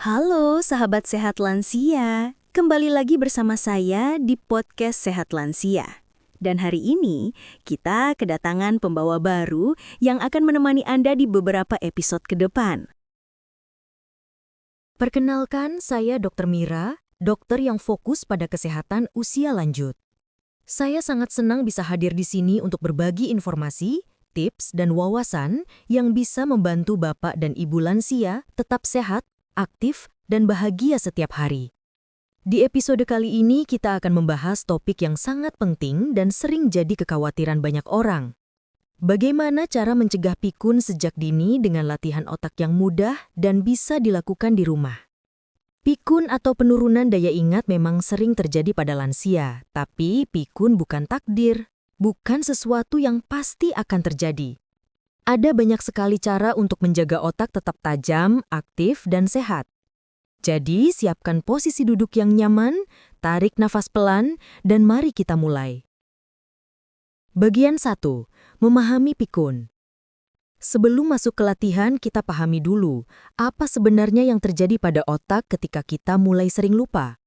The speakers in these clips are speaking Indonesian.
Halo sahabat sehat lansia, kembali lagi bersama saya di podcast Sehat Lansia. Dan hari ini kita kedatangan pembawa baru yang akan menemani Anda di beberapa episode ke depan. Perkenalkan, saya Dr. Mira, dokter yang fokus pada kesehatan usia lanjut. Saya sangat senang bisa hadir di sini untuk berbagi informasi, tips, dan wawasan yang bisa membantu Bapak dan Ibu lansia tetap sehat, aktif, dan bahagia setiap hari. Di episode kali ini kita akan membahas topik yang sangat penting dan sering jadi kekhawatiran banyak orang. Bagaimana cara mencegah pikun sejak dini dengan latihan otak yang mudah dan bisa dilakukan di rumah? Pikun atau penurunan daya ingat memang sering terjadi pada lansia, tapi pikun bukan takdir, bukan sesuatu yang pasti akan terjadi. Ada banyak sekali cara untuk menjaga otak tetap tajam, aktif, dan sehat. Jadi, siapkan posisi duduk yang nyaman, tarik nafas pelan, dan mari kita mulai. Bagian 1. Memahami pikun. Sebelum masuk ke latihan, kita pahami dulu apa sebenarnya yang terjadi pada otak ketika kita mulai sering lupa.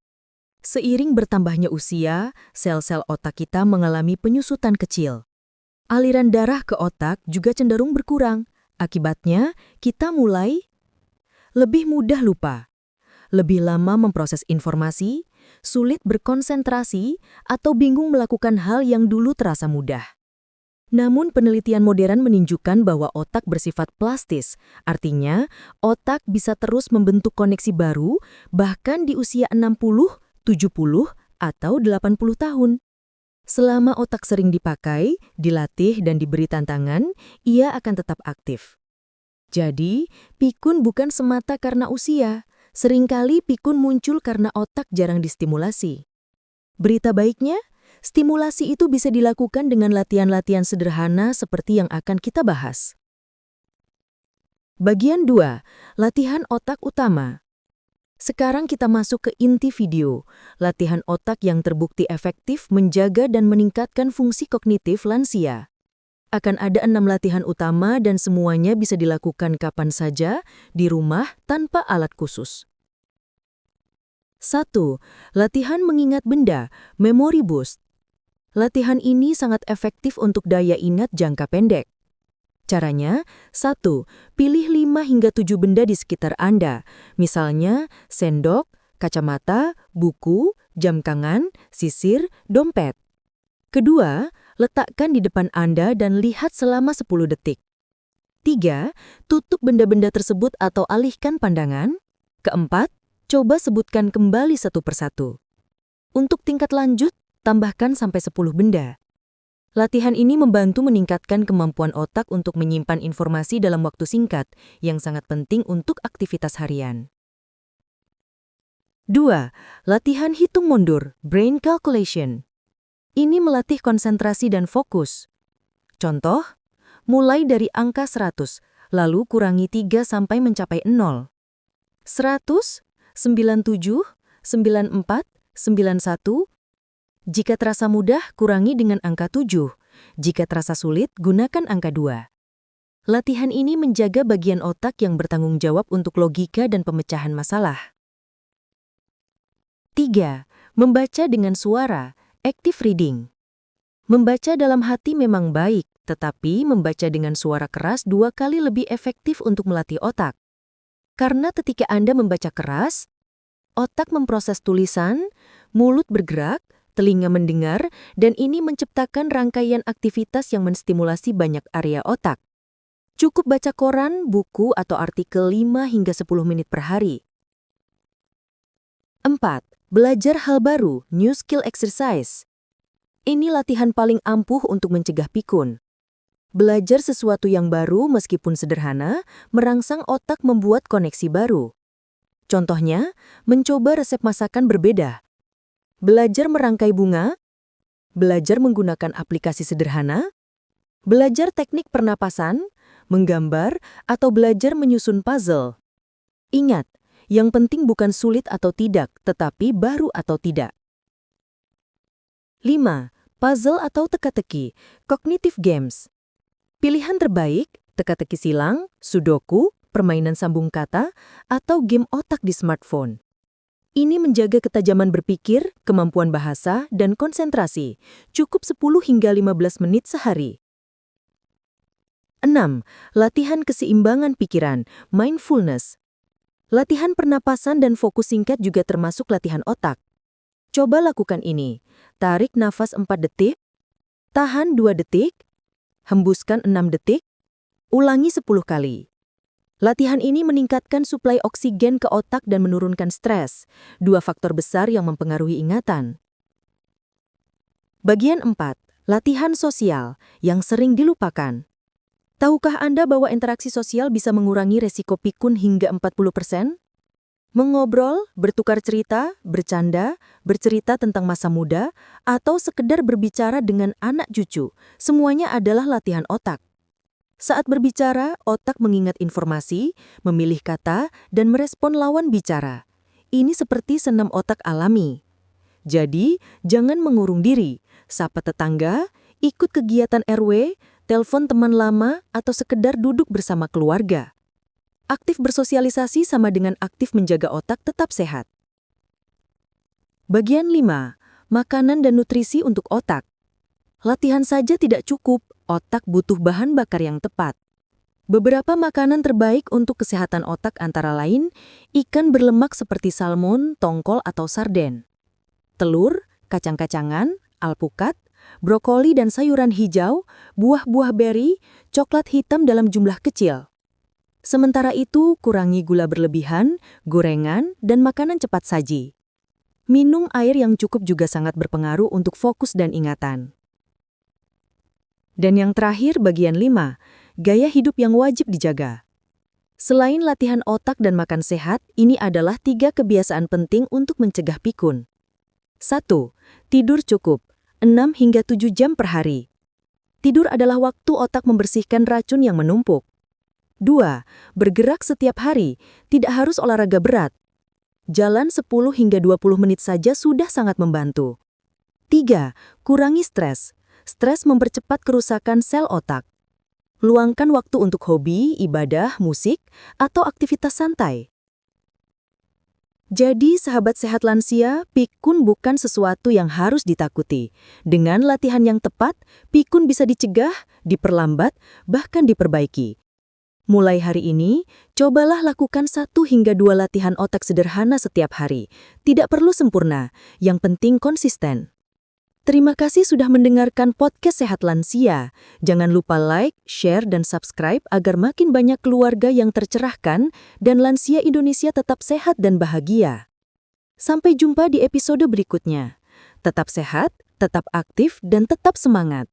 Seiring bertambahnya usia, sel-sel otak kita mengalami penyusutan kecil. Aliran darah ke otak juga cenderung berkurang. Akibatnya, kita mulai lebih mudah lupa, lebih lama memproses informasi, sulit berkonsentrasi, atau bingung melakukan hal yang dulu terasa mudah. Namun penelitian modern menunjukkan bahwa otak bersifat plastis, artinya otak bisa terus membentuk koneksi baru bahkan di usia 60, 70, atau 80 tahun. Selama otak sering dipakai, dilatih, dan diberi tantangan, ia akan tetap aktif. Jadi, pikun bukan semata karena usia. Seringkali pikun muncul karena otak jarang distimulasi. Berita baiknya, stimulasi itu bisa dilakukan dengan latihan-latihan sederhana seperti yang akan kita bahas. Bagian 2. Latihan otak utama. Sekarang kita masuk ke inti video, latihan otak yang terbukti efektif menjaga dan meningkatkan fungsi kognitif lansia. Akan ada 6 latihan utama dan semuanya bisa dilakukan kapan saja, di rumah tanpa alat khusus. 1. Latihan mengingat benda, memory boost. Latihan ini sangat efektif untuk daya ingat jangka pendek. Caranya, 1. Pilih 5 hingga 7 benda di sekitar Anda, misalnya sendok, kacamata, buku, jam tangan, sisir, dompet. Kedua, letakkan di depan Anda dan lihat selama 10 detik. 3. Tutup benda-benda tersebut atau alihkan pandangan. Keempat, coba sebutkan kembali satu persatu. Untuk tingkat lanjut, tambahkan sampai 10 benda. Latihan ini membantu meningkatkan kemampuan otak untuk menyimpan informasi dalam waktu singkat, yang sangat penting untuk aktivitas harian. 2. Latihan hitung mundur, brain calculation. Ini melatih konsentrasi dan fokus. Contoh, mulai dari angka 100, lalu kurangi 3 sampai mencapai 0. 100, 97, 94, 91. Jika terasa mudah, kurangi dengan angka 7. Jika terasa sulit, gunakan angka 2. Latihan ini menjaga bagian otak yang bertanggung jawab untuk logika dan pemecahan masalah. 3. Membaca dengan suara, active reading. Membaca dalam hati memang baik, tetapi membaca dengan suara keras 2 kali lebih efektif untuk melatih otak. Karena ketika Anda membaca keras, otak memproses tulisan, mulut bergerak, telinga mendengar, dan ini menciptakan rangkaian aktivitas yang menstimulasi banyak area otak. Cukup baca koran, buku, atau artikel 5 hingga 10 menit per hari. 4. Belajar hal baru, new skill exercise. Ini latihan paling ampuh untuk mencegah pikun. Belajar sesuatu yang baru meskipun sederhana, merangsang otak membuat koneksi baru. Contohnya, mencoba resep masakan berbeda. Belajar merangkai bunga, belajar menggunakan aplikasi sederhana, belajar teknik pernapasan, menggambar, atau belajar menyusun puzzle. Ingat, yang penting bukan sulit atau tidak, tetapi baru atau tidak. 5. Puzzle atau teka-teki, cognitive games. Pilihan terbaik, teka-teki silang, sudoku, permainan sambung kata, atau game otak di smartphone. Ini menjaga ketajaman berpikir, kemampuan bahasa, dan konsentrasi. Cukup 10 hingga 15 menit sehari. 6. Latihan keseimbangan pikiran, mindfulness. Latihan pernapasan dan fokus singkat juga termasuk latihan otak. Coba lakukan ini. Tarik nafas 4 detik, tahan 2 detik, hembuskan 6 detik, ulangi 10 kali. Latihan ini meningkatkan suplai oksigen ke otak dan menurunkan stres, dua faktor besar yang mempengaruhi ingatan. Bagian 4. Latihan sosial yang sering dilupakan. Tahukah Anda bahwa interaksi sosial bisa mengurangi resiko pikun hingga 40%? Mengobrol, bertukar cerita, bercanda, bercerita tentang masa muda, atau sekedar berbicara dengan anak cucu, semuanya adalah latihan otak. Saat berbicara, otak mengingat informasi, memilih kata, dan merespon lawan bicara. Ini seperti senam otak alami. Jadi, jangan mengurung diri, sapa tetangga, ikut kegiatan RW, telepon teman lama, atau sekedar duduk bersama keluarga. Aktif bersosialisasi sama dengan aktif menjaga otak tetap sehat. Bagian 5. Makanan dan nutrisi untuk otak. Latihan saja tidak cukup, otak butuh bahan bakar yang tepat. Beberapa makanan terbaik untuk kesehatan otak antara lain ikan berlemak seperti salmon, tongkol, atau sarden. Telur, kacang-kacangan, alpukat, brokoli dan sayuran hijau, buah-buah beri, coklat hitam dalam jumlah kecil. Sementara itu, kurangi gula berlebihan, gorengan, dan makanan cepat saji. Minum air yang cukup juga sangat berpengaruh untuk fokus dan ingatan. Dan yang terakhir, bagian 5, gaya hidup yang wajib dijaga. Selain latihan otak dan makan sehat, ini adalah 3 kebiasaan penting untuk mencegah pikun. 1. Tidur cukup, 6 hingga 7 jam per hari. Tidur adalah waktu otak membersihkan racun yang menumpuk. 2. Bergerak setiap hari, tidak harus olahraga berat. Jalan 10 hingga 20 menit saja sudah sangat membantu. 3. Kurangi stres. Stres mempercepat kerusakan sel otak. Luangkan waktu untuk hobi, ibadah, musik, atau aktivitas santai. Jadi, sahabat sehat lansia, pikun bukan sesuatu yang harus ditakuti. Dengan latihan yang tepat, pikun bisa dicegah, diperlambat, bahkan diperbaiki. Mulai hari ini, cobalah lakukan 1 hingga 2 latihan otak sederhana setiap hari. Tidak perlu sempurna, yang penting konsisten. Terima kasih sudah mendengarkan podcast Sehat Lansia. Jangan lupa like, share, dan subscribe agar makin banyak keluarga yang tercerahkan dan lansia Indonesia tetap sehat dan bahagia. Sampai jumpa di episode berikutnya. Tetap sehat, tetap aktif, dan tetap semangat.